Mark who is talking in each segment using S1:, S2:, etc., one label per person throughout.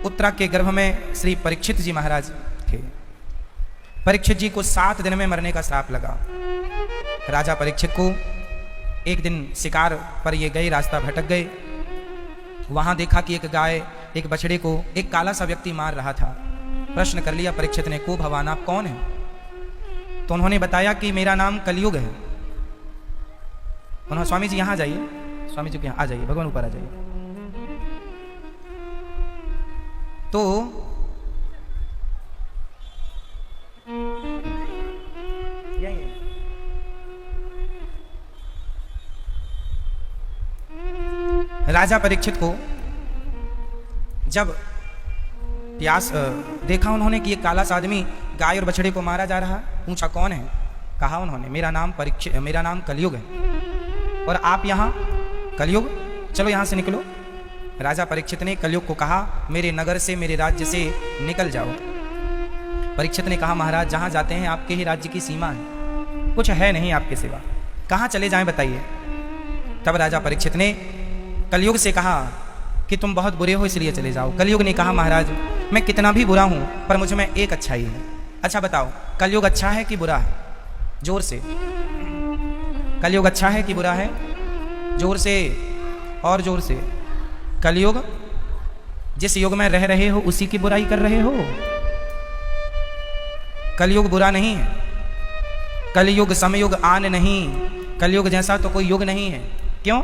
S1: उत्तरा के गर्भ में श्री परीक्षित जी महाराज थे। परीक्षित जी को 7 दिन में मरने का श्राप लगा। राजा परीक्षित को एक दिन शिकार पर ये गए, रास्ता भटक गए। वहां देखा कि एक गाय एक बछड़े को एक काला सा व्यक्ति मार रहा था। प्रश्न कर लिया परीक्षित ने, को भगवान आप कौन हैं? तो उन्होंने बताया कि मेरा नाम कलयुग है। उन्होंने, स्वामी जी यहाँ जाइए, स्वामी जी के यहाँ आ जाइए, भगवान ऊपर आ जाइए। तो राजा परीक्षित को जब प्यास देखा उन्होंने कि ये काला सा आदमी गाय और बछड़े को मारा जा रहा, पूछा कौन है? कहा उन्होंने, मेरा नाम कलयुग है। और आप यहाँ कलयुग, चलो यहाँ से निकलो। राजा परीक्षित ने कलयुग को कहा, मेरे नगर से, मेरे राज्य से निकल जाओ। परीक्षित ने कहा, महाराज जहाँ जाते हैं आपके ही राज्य की सीमा है, कुछ है नहीं आपके सिवा, कहाँ चले जाएं बताइए। तब राजा परीक्षित ने कलयुग से कहा कि तुम बहुत बुरे हो इसलिए चले जाओ। कलयुग ने कहा, महाराज मैं कितना भी बुरा हूँ पर मुझ में एक अच्छाई है। अच्छा बताओ, कलयुग अच्छा है कि बुरा है? जोर से, कलयुग अच्छा है कि बुरा है? जोर से और जोर से। कलयुग, जिस युग में रह रहे हो उसी की बुराई कर रहे हो। कलयुग बुरा नहीं है, कलयुग समयुग आन नहीं, कलयुग जैसा तो कोई युग नहीं है। क्यों?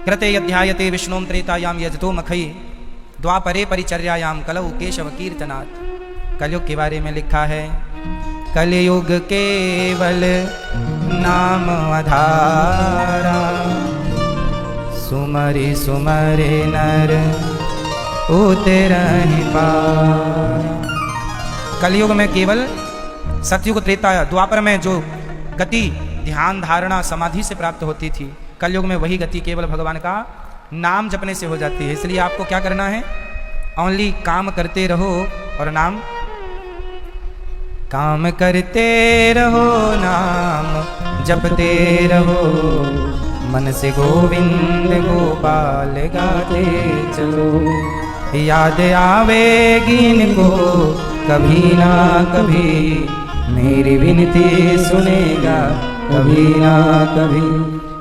S1: कृते अध्यायते विष्णुम त्रेतायाम यजतो मखई द्वापरे परिचर्यायाम कलौ केशव कीर्तनात्। कलयुग के बारे में लिखा है, कलयुग केवल नाम आधारा, सुमरि सुमरे नर उतरहि पार। कलयुग में केवल सतयुग त्रेता द्वापर में जो गति ध्यान धारणा समाधि से प्राप्त होती थी, कलयुग में वही गति केवल भगवान का नाम जपने से हो जाती है। इसलिए आपको क्या करना है? ओनली काम करते रहो और नाम, काम करते रहो नाम जपते रहो, मन से गोविंद गोपाल गाते चलो। याद आवेगी इनको कभी ना कभी, मेरी विनती सुनेगा कभी ना कभी।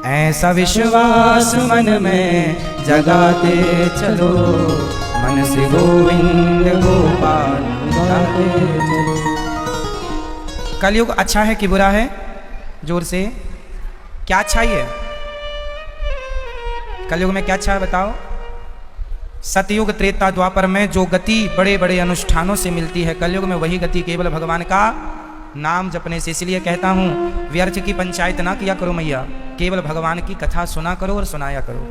S1: ऐसा विश्वास मन में जगाते चलो, मन से गोविंद गोपाल गाते चलो। कलयुग अच्छा है कि बुरा है? जोर से, क्या अच्छाई है कलयुग में? क्या अच्छा है बताओ? सतयुग त्रेता द्वापर में जो गति बड़े बड़े अनुष्ठानों से मिलती है, कलयुग में वही गति केवल भगवान का नाम जपने से। इसलिए कहता हूँ, व्यर्थ की पंचायत ना किया करो मैया, केवल भगवान की कथा सुना करो और सुनाया करो।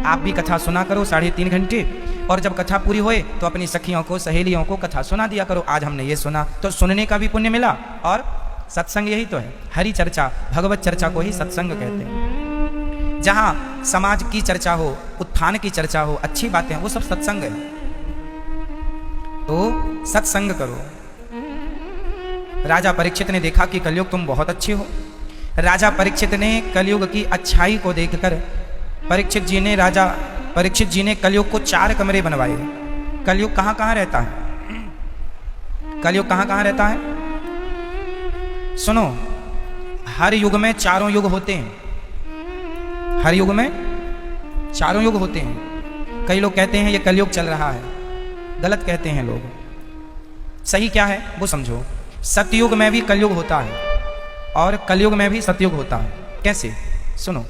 S1: आप भी कथा सुना करो 3.5 घंटे, और जब कथा पूरी होए तो अपनी सखियों को, सहेलियों को कथा सुना दिया करो। आज हमने ये सुना तो सुनने का भी पुण्य मिला, और सत्संग यही तो है। हरि चर्चा, भगवत चर्चा को ही सत्संग कहते हैं। जहाँ समाज की चर्चा हो, उत्थान की चर्चा हो, अच्छी बातें हैं, वो सब सत्संग है। तो सत्संग करो। राजा परीक्षित ने देखा कि कलयुग तुम बहुत अच्छे हो। राजा परीक्षित ने कलयुग की अच्छाई को देखकर परीक्षित जी ने कलयुग को 4 कमरे बनवाए। कलयुग कहाँ कहाँ रहता है? कलयुग कहाँ कहाँ रहता है? सुनो, हर युग में 4 युग होते हैं। हर युग में 4 युग होते हैं। कई लोग कहते हैं ये कलयुग चल रहा है, गलत कहते हैं लोग। सही क्या है वो समझो। सतयुग में भी कलयुग होता है और कलयुग में भी सतयुग होता है। कैसे? सुनो,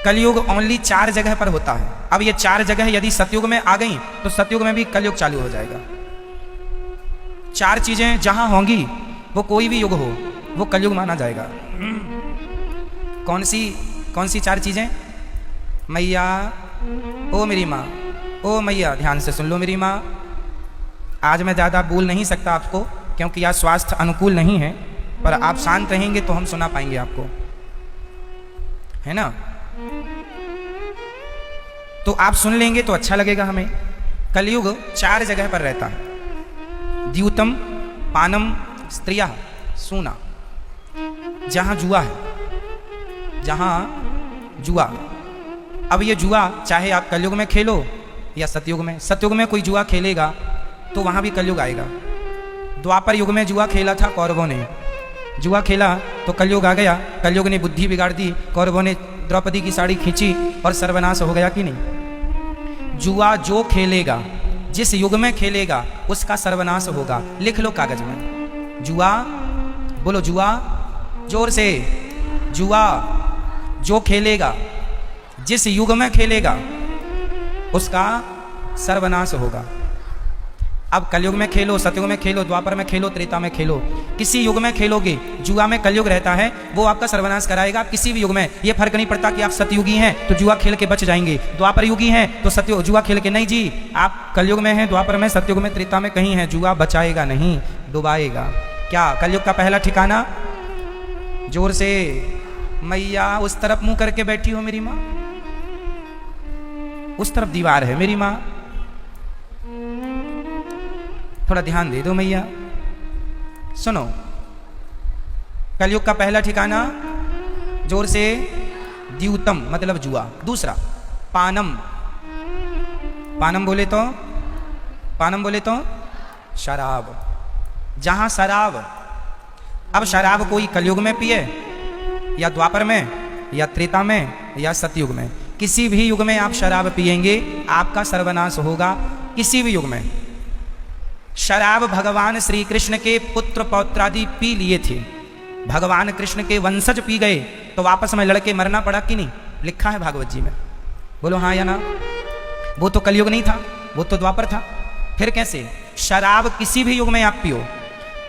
S1: कलयुग ओनली 4 जगह पर होता है। अब ये 4 जगह यदि सतयुग में आ गई तो सतयुग में भी कलयुग चालू हो जाएगा। 4 चीजें जहां होंगी, वो कोई भी युग हो, वो कलयुग माना जाएगा। कौन सी 4 चीजें? मैया, ओ मेरी माँ, ओ मैया, ध्यान से सुन लो मेरी माँ। आज मैं ज़्यादा बोल नहीं सकता आपको, क्योंकि आज स्वास्थ्य अनुकूल नहीं है, पर आप शांत रहेंगे तो हम सुना पाएंगे आपको, है ना? तो आप सुन लेंगे तो अच्छा लगेगा हमें। कलयुग 4 जगह पर रहता है। द्यूतम पानम स्त्रिया सूना, जहां जुआ है, जहां जुआ। अब ये जुआ चाहे आप कलयुग में खेलो या सतयुग में। सतयुग में कोई जुआ खेलेगा तो वहाँ भी कलयुग आएगा। द्वापर युग में जुआ खेला था कौरवों ने, जुआ खेला तो कलयुग आ गया, कलयुग ने बुद्धि बिगाड़ दी, कौरवों ने द्रौपदी की साड़ी खींची और सर्वनाश हो गया कि नहीं। जुआ जो खेलेगा, जिस युग में खेलेगा उसका सर्वनाश होगा। लिख लो कागज में, जुआ, बोलो जुआ जोर से, जुआ जो खेलेगा, जिस युग में खेलेगा उसका सर्वनाश होगा। अब कलयुग में खेलो, सतयुग में खेलो, द्वापर में खेलो, त्रेता में खेलो, किसी युग में खेलोगे, जुआ में कलयुग रहता है, वो आपका सर्वनाश कराएगा। आप किसी भी युग में, ये फर्क नहीं पड़ता कि आप सतयुगी हैं तो जुआ खेल के बच जाएंगे, द्वापर युगी हैं तो सतयुग जुआ खेल के, नहीं जी, आप कलयुग में हैं, द्वापर में, सतयुग में, त्रेता में कहीं है, जुआ बचाएगा नहीं, डुबाएगा। क्या कलयुग का पहला ठिकाना? जोर से, मैया उस तरफ मुंह करके बैठी हो मेरी माँ, उस तरफ दीवार है मेरी माँ, थोड़ा ध्यान दे दो मैया। सुनो, कलयुग का पहला ठिकाना, जोर से, द्यूतम मतलब जुआ। दूसरा पानम, पानम बोले तो, पानम बोले तो शराब, जहां शराब। अब शराब कोई कलयुग में पिए या द्वापर में या त्रेता में या सतयुग में, किसी भी युग में आप शराब पिएंगे आपका सर्वनाश होगा, किसी भी युग में। शराब भगवान श्री कृष्ण के पुत्र पौत्रादि पी लिए थे, भगवान कृष्ण के वंशज पी गए तो वापस में लड़के मरना पड़ा कि नहीं, लिखा है भागवत जी में, बोलो हाँ या ना। वो तो कलयुग नहीं था, वो तो द्वापर था, फिर कैसे? शराब किसी भी युग में आप पियो,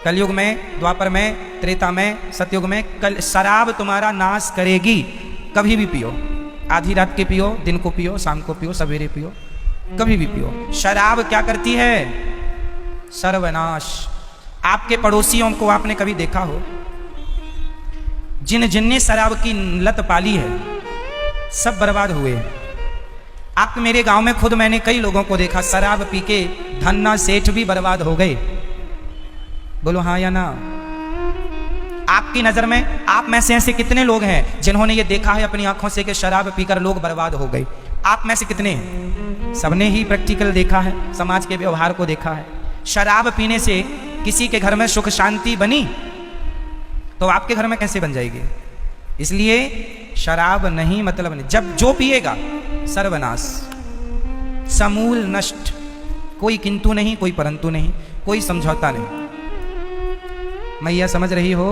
S1: कलयुग में, द्वापर में, त्रेता में, सतयुग में, शराब तुम्हारा नाश करेगी। कभी भी पियो, आधी रात के पियो, दिन को पियो, शाम को पियो, सवेरे पियो, कभी भी पियो। शराब क्या करती है? सर्वनाश। आपके पड़ोसियों को आपने कभी देखा हो, जिनने शराब की लत पाली है सब बर्बाद हुए। आप मेरे गांव में खुद मैंने कई लोगों को देखा, शराब पी के धन्ना सेठ भी बर्बाद हो गए, बोलो हाँ या ना। आपकी नजर में, आप में से ऐसे कितने लोग हैं जिन्होंने ये देखा है अपनी आंखों से कि शराब पीकर लोग बर्बाद हो गए? आप में से कितने हैं? सबने ही प्रैक्टिकल देखा है, समाज के व्यवहार को देखा है। शराब पीने से किसी के घर में सुख शांति बनी तो आपके घर में कैसे बन जाएगी? इसलिए शराब नहीं, मतलब नहीं, जब जो पिएगा सर्वनाश, समूल नष्ट, कोई किंतु नहीं, कोई परंतु नहीं, कोई समझौता नहीं। मैया समझ रही हो?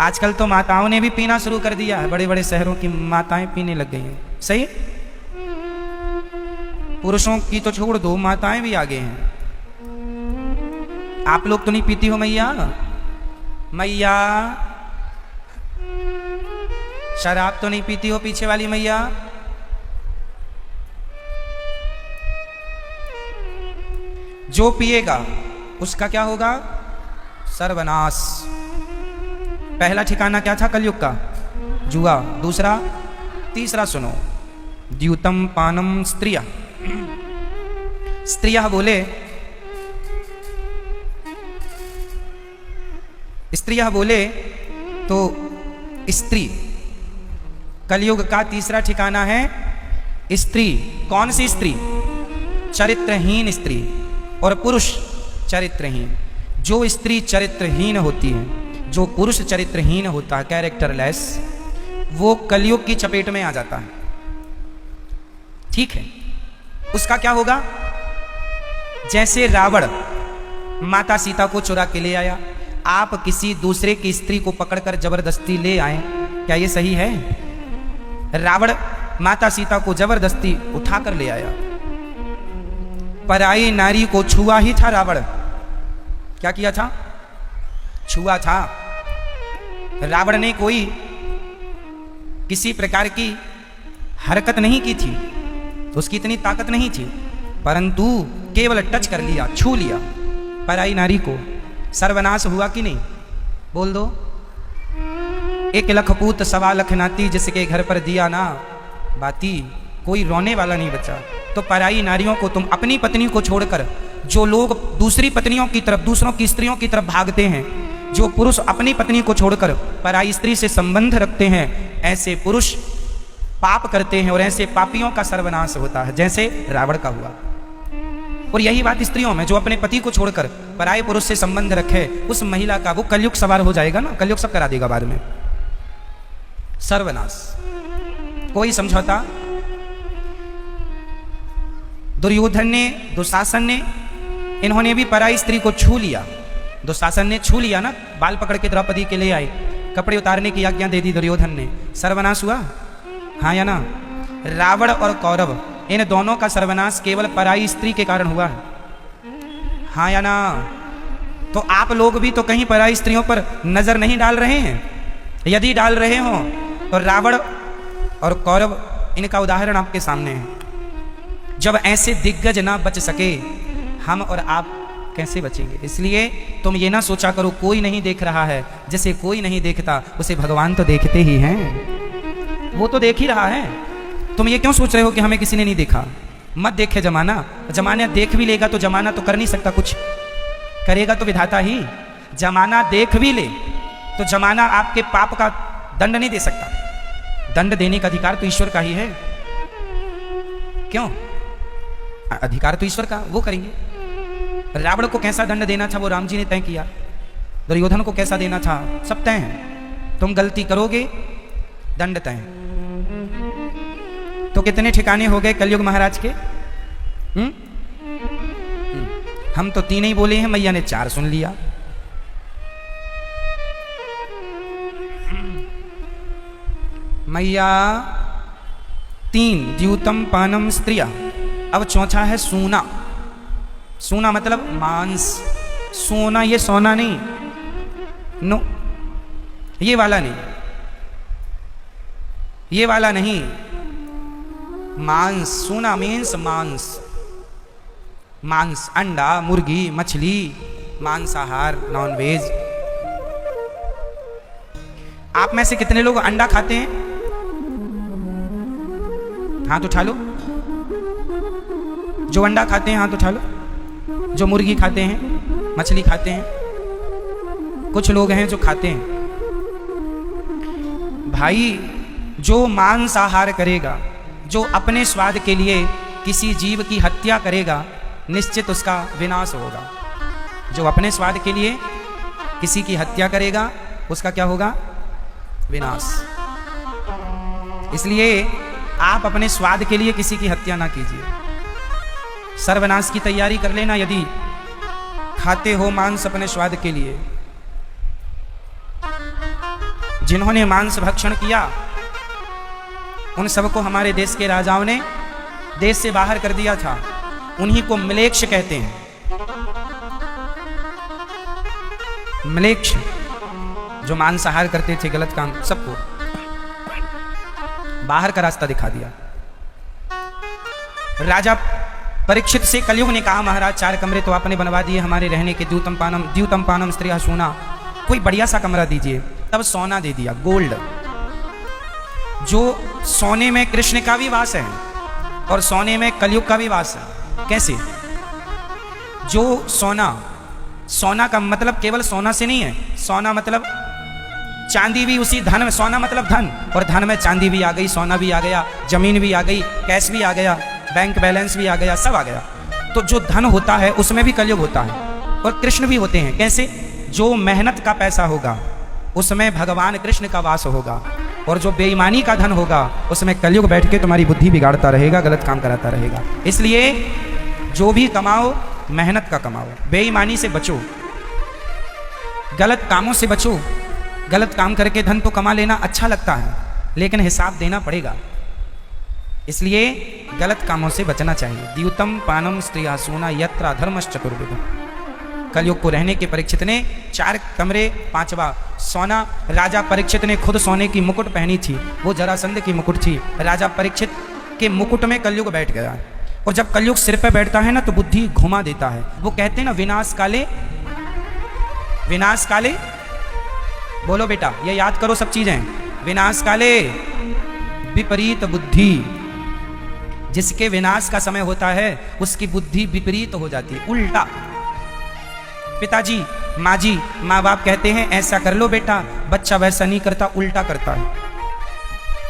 S1: आजकल तो माताओं ने भी पीना शुरू कर दिया है, बड़े बड़े शहरों की माताएं पीने लग गई हैं। सही, पुरुषों की तो छोड़ दो, माताएं भी आगे हैं। आप लोग तो नहीं पीती हो मैया? मैया शराब तो नहीं पीती हो पीछे वाली मैया? जो पिएगा उसका क्या होगा? सर्वनाश। पहला ठिकाना क्या था कलयुग का? जुआ। दूसरा, तीसरा सुनो, द्यूतम पानम स्त्रिया। स्त्रिया बोले, स्त्रिया बोले तो स्त्री, कलयुग का तीसरा ठिकाना है स्त्री। कौन सी स्त्री? चरित्रहीन स्त्री और पुरुष चरित्रहीन। जो स्त्री चरित्रहीन होती है, जो पुरुष चरित्रहीन होता है, कैरेक्टरलेस, वो कलयुग की चपेट में आ जाता है। ठीक है, उसका क्या होगा? जैसे रावण माता सीता को चुरा के ले आया, आप किसी दूसरे की स्त्री को पकड़कर जबरदस्ती ले आए, क्या ये सही है? रावण माता सीता को जबरदस्ती उठाकर ले आया, पराई नारी को छुआ ही था रावण। क्या किया था? छुआ था। रावण ने कोई किसी प्रकार की हरकत नहीं की थी, उसकी इतनी ताकत नहीं थी, परंतु केवल टच कर लिया, छू लिया पराई नारी को। सर्वनाश हुआ कि नहीं? बोल दो। 1 लाख पूत 1.25 लाख नाती, जिसके घर पर दिया ना बाती, कोई रोने वाला नहीं बचा। तो पराई नारियों को तुम अपनी पत्नी को छोड़कर, जो लोग दूसरी पत्नियों की तरफ, दूसरों की स्त्रियों की तरफ भागते हैं, जो पुरुष अपनी पत्नी को छोड़कर पराई स्त्री से संबंध रखते हैं, ऐसे पुरुष पाप करते हैं और ऐसे पापियों का सर्वनाश होता है, जैसे रावण का हुआ। और यही बात स्त्रियों में, जो अपने पति को छोड़कर पराये पुरुष से संबंध रखे, उस महिला का वो कलयुग सवार हो जाएगा ना, कलयुग सब करा देगा बाद में, सर्वनाश, कोई समझौता। दुर्योधन ने, दुशासन ने, इन्होंने भी पराई स्त्री को छू लिया। दुशासन ने छू लिया ना, बाल पकड़ के द्रौपदी के ले आए, कपड़े उतारने की आज्ञा दे दी दुर्योधन ने, सर्वनाश हुआ, हाँ या ना। रावण और कौरव, इन दोनों का सर्वनाश केवल पराई स्त्री के कारण हुआ है, हाँ या ना। तो आप लोग भी तो कहीं पराई स्त्रियों पर नजर नहीं डाल रहे हैं? यदि डाल रहे हो तो रावण और कौरव, इनका उदाहरण आपके सामने है। जब ऐसे दिग्गज ना बच सके, हम और आप कैसे बचेंगे? इसलिए तुम ये ना सोचा करो कोई नहीं देख रहा है, जिसे कोई नहीं देखता उसे भगवान तो देखते ही हैं, वो तो देख ही रहा है। तुम ये क्यों सोच रहे हो कि हमें किसी ने नहीं देखा? मत देखे जमाना, जमाना देख भी लेगा तो जमाना तो कर नहीं सकता कुछ, करेगा तो विधाता ही। जमाना देख भी ले तो जमाना आपके पाप का दंड नहीं दे सकता, दंड देने का अधिकार तो ईश्वर का ही है। क्यों? अधिकार तो ईश्वर का, वो करेंगे। रावण को कैसा दंड देना था वो राम जी ने तय किया, दुर्योधन को कैसा देना था सब तय है। तुम गलती करोगे दंड तय। तो कितने ठिकाने हो गए कलयुग महाराज के? हम तो 3 ही बोले हैं, मैया ने 4 सुन लिया। मैया 3, द्यूतम पानम स्त्रिया। अब चौथा है सूना। सूना मतलब मांस। सोना, ये सोना नहीं, नो, ये वाला नहीं, ये वाला नहीं, मांस। सूना मीन्स मांस, मांस, अंडा, मुर्गी, मछली, मांसाहार, नॉनवेज। आप में से कितने लोग अंडा खाते हैं? हाथ उठा लो। जो अंडा खाते हैं हाथ उठा लो। जो मुर्गी खाते हैं, मछली खाते हैं, कुछ लोग हैं जो खाते हैं। भाई, जो मांसाहार करेगा, जो अपने स्वाद के लिए किसी जीव की हत्या करेगा, निश्चित उसका विनाश होगा। जो अपने स्वाद के लिए किसी की हत्या करेगा, उसका क्या होगा? विनाश। इसलिए आप अपने स्वाद के लिए किसी की हत्या ना कीजिए। सर्वनाश की तैयारी कर लेना यदि खाते हो मांस अपने स्वाद के लिए। जिन्होंने मांस भक्षण किया, उन सबको हमारे देश के राजाओं ने देश से बाहर कर दिया था। उन्हीं को म्लेच्छ कहते हैं। म्लेच्छ, जो मांसाहार करते थे, गलत काम, सबको बाहर का रास्ता दिखा दिया। राजा परीक्षित से कलयुग ने कहा, महाराज 4 कमरे तो आपने बनवा दिए हमारे रहने के, द्यूतम पानम स्त्रिया सोना, कोई बढ़िया सा कमरा दीजिए। तब सोना दे दिया, गोल्ड। जो सोने में कृष्ण का भी वास है और सोने में कलयुग का भी वास है। कैसे? जो सोना, सोना का मतलब केवल सोना से नहीं है, सोना मतलब चांदी भी उसी धन में। सोना मतलब धन, और धन में चांदी भी आ गई, सोना भी आ गया, जमीन भी आ गई, कैश भी आ गया, बैंक बैलेंस भी आ गया, सब आ गया। तो जो धन होता है उसमें भी कलयुग होता है और कृष्ण भी होते हैं। कैसे? जो मेहनत का पैसा होगा उसमें भगवान कृष्ण का वास होगा, और जो बेईमानी का धन होगा उसमें कलयुग बैठ के तुम्हारी बुद्धि बिगाड़ता रहेगा, गलत काम कराता रहेगा। इसलिए जो भी कमाओ मेहनत का कमाओ, बेईमानी से बचो, गलत कामों से बचो। गलत काम करके धन तो कमा लेना अच्छा लगता है, लेकिन हिसाब देना पड़ेगा। इसलिए गलत कामों से बचना चाहिए। द्यूतम पानम स्त्रिया सोना यत्रा धर्मश्चतुर्विध। कलयुग को रहने के परीक्षित ने 4 कमरे, 5वां सोना। राजा परीक्षित ने खुद सोने की मुकुट पहनी थी, वो जरासंध की मुकुट थी। राजा परीक्षित के मुकुट में कलयुग बैठ गया। और जब कलयुग सिर पे बैठता है ना तो बुद्धि घुमा देता है। वो कहते हैं ना, विनाश काले, विनाश काले, बोलो बेटा, ये याद करो सब चीजें। विनाश काले विपरीत बुद्धि। जिसके विनाश का समय होता है उसकी बुद्धि विपरीत हो जाती है, उल्टा। पिताजी, माँ जी, माँ बाप कहते हैं ऐसा कर लो बेटा, बच्चा वैसा नहीं करता, उल्टा करता है।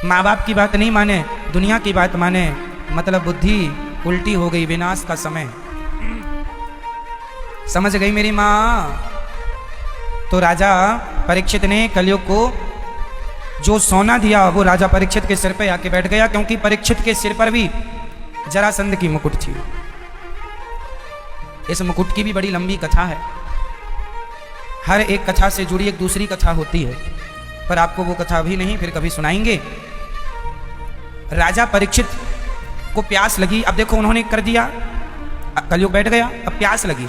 S1: माँ बाप की बात नहीं माने, दुनिया की बात माने, मतलब बुद्धि उल्टी हो गई, विनाश का समय। समझ गई मेरी माँ? तो राजा परीक्षित ने कलयुग को जो सोना दिया वो राजा परीक्षित के सिर पे आके बैठ गया, क्योंकि परीक्षित के सिर पर भी जरासंध की मुकुट थी। इस मुकुट की भी बड़ी लंबी कथा है, हर एक कथा से जुड़ी एक दूसरी कथा होती है, पर आपको वो कथा अभी नहीं, फिर कभी सुनाएंगे। राजा परीक्षित को प्यास लगी। अब देखो उन्होंने कर दिया, कलयुग बैठ गया, अब प्यास लगी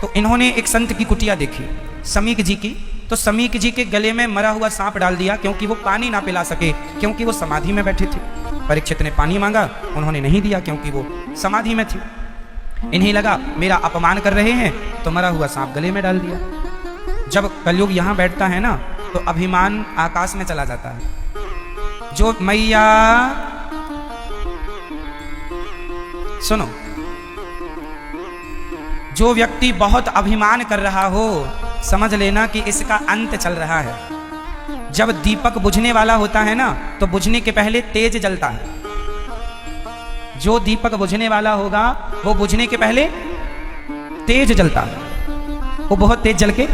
S1: तो इन्होंने एक संत की कुटिया देखी, समीक जी की। तो समीक जी के गले में मरा हुआ सांप डाल दिया, क्योंकि वो पानी ना पिला सके, क्योंकि वो समाधि में बैठे थे। परीक्षित ने पानी मांगा, उन्होंने नहीं दिया, क्योंकि वो समाधि में थी। इन्हें लगा मेरा अपमान कर रहे हैं, तो मरा हुआ सांप गले में डाल दिया। जब कलयुग यहाँ बैठता है ना, तो अभिमान आकाश में चला जाता है। जो मैया सुनो, जो व्यक्ति बहुत अभिमान कर रहा हो, समझ लेना कि इसका अंत चल रहा है। जब दीपक बुझने वाला होता है ना, तो बुझने के पहले तेज जलता है। जो दीपक बुझने वाला होगा वो बुझने के पहले तेज जलता है, वो बहुत तेज जल के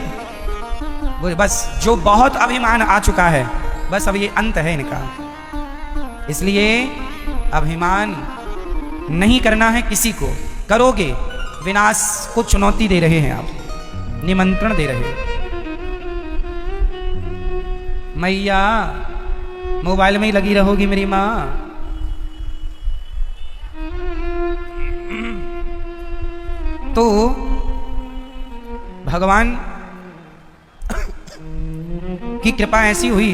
S1: बस, जो बहुत अभिमान आ चुका है, बस अब ये अंत है इनका। इसलिए अभिमान नहीं करना है किसी को, करोगे विनाश को चुनौती दे रहे हैं आप, निमंत्रण दे रहे हैं। मैया मोबाइल में ही लगी रहोगी मेरी माँ। तो भगवान की कृपा ऐसी हुई,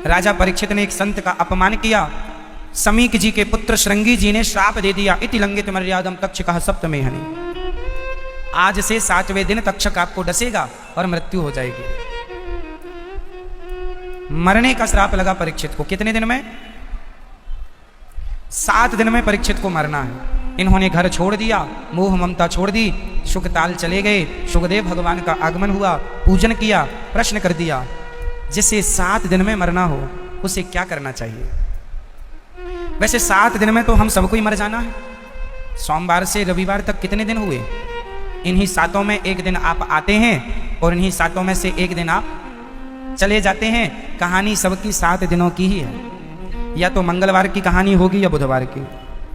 S1: राजा परीक्षित ने एक संत का अपमान किया। समीक जी के पुत्र श्रृंगी जी ने श्राप दे दिया, इति लंघित मर्यादम तक्षकः सप्तमेहनि। आज से 7वें दिन तक्षक आपको डसेगा और मृत्यु हो जाएगी। मरने का श्राप लगा परीक्षित को। कितने दिन में? 7 दिन में परीक्षित को मरना है। इन्होंने घर छोड़ दिया, मोह ममता छोड़ दी, सुखताल चले गए। सुखदेव भगवान का आगमन हुआ, पूजन किया, प्रश्न कर दिया, जिसे 7 दिन में मरना हो उसे क्या करना चाहिए? वैसे 7 दिन में तो हम सबको ही मर जाना है। सोमवार से रविवार तक कितने दिन हुए? इन्हीं 7 में एक दिन आप आते हैं और इन्हीं 7 में से एक दिन आप चले जाते हैं। कहानी सबकी 7 दिनों की ही है। या तो मंगलवार की कहानी होगी, या बुधवार की,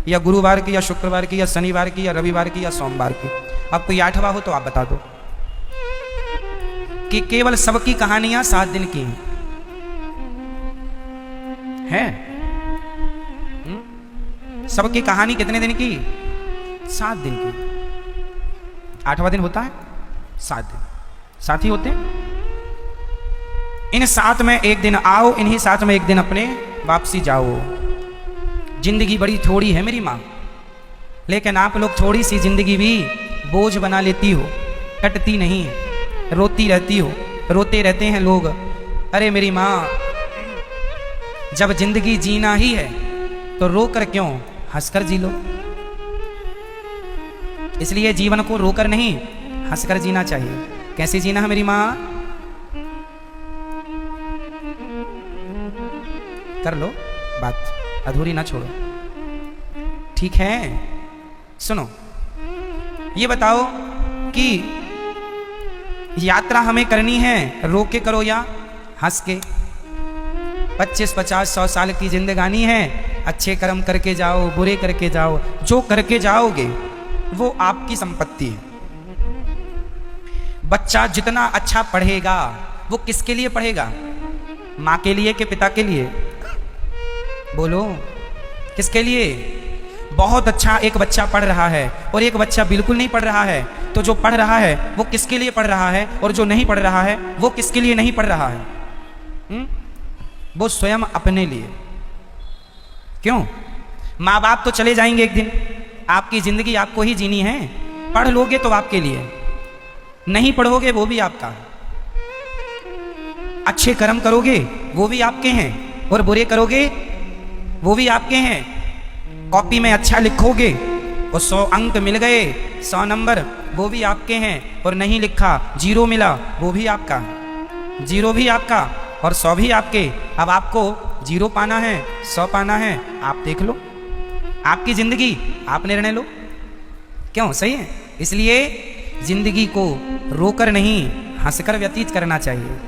S1: या गुरुवार की, या शुक्रवार की, या शनिवार की, या रविवार की, या सोमवार की। अब कोई 8वां हो तो आप बता दो कि केवल सबकी कहानियां 7 दिन की हैं। सबकी कहानी कितने दिन की? 7 दिन की। 8वां दिन होता है 7 दिन, 7 ही होते हैं। इन 7 में एक दिन आओ, इन्हीं 7 में एक दिन अपने वापसी जाओ। जिंदगी बड़ी थोड़ी है मेरी माँ, लेकिन आप लोग थोड़ी सी जिंदगी भी बोझ बना लेती हो, कटती नहीं है, रोती रहती हो, रोते रहते हैं लोग। अरे मेरी माँ, जब जिंदगी जीना ही है तो रोकर क्यों, हंसकर जी लो। इसलिए जीवन को रोकर नहीं, हंसकर जीना चाहिए। कैसे जीना है मेरी माँ? कर लो बात, अधूरी ना छोड़ो, ठीक है? सुनो, ये बताओ कि यात्रा हमें करनी है रो के करो या हंस के? 25, 50, 100 साल की जिंदगानी है। अच्छे कर्म करके जाओ, बुरे करके जाओ, जो करके जाओगे वो आपकी संपत्ति है। बच्चा जितना अच्छा पढ़ेगा वो किसके लिए पढ़ेगा? माँ के लिए कि पिता के लिए? बोलो, किसके लिए? बहुत अच्छा एक बच्चा पढ़ रहा है और एक बच्चा बिल्कुल नहीं पढ़ रहा है, तो जो पढ़ रहा है वो किसके लिए पढ़ रहा है, और जो नहीं पढ़ रहा है वो किसके लिए नहीं पढ़ रहा है? वो स्वयं अपने लिए। क्यों? माँ बाप तो चले जाएंगे एक दिन, आपकी जिंदगी आपको ही जीनी है। पढ़ लोगे तो आपके लिए, नहीं पढ़ोगे वो भी आपका। अच्छे कर्म करोगे वो भी आपके हैं, और बुरे करोगे वो भी आपके हैं। कॉपी में अच्छा लिखोगे और 100 अंक मिल गए, 100 नंबर, वो भी आपके हैं, और नहीं लिखा 0 मिला वो भी आपका, 0 भी आपका। और 100 भी आपके। अब आपको 0 पाना है, 100 पाना है, आप देख लो, आपकी जिंदगी, आप निर्णय लो। क्यों? सही है। इसलिए जिंदगी को रोकर नहीं, हंसकर व्यतीत करना चाहिए।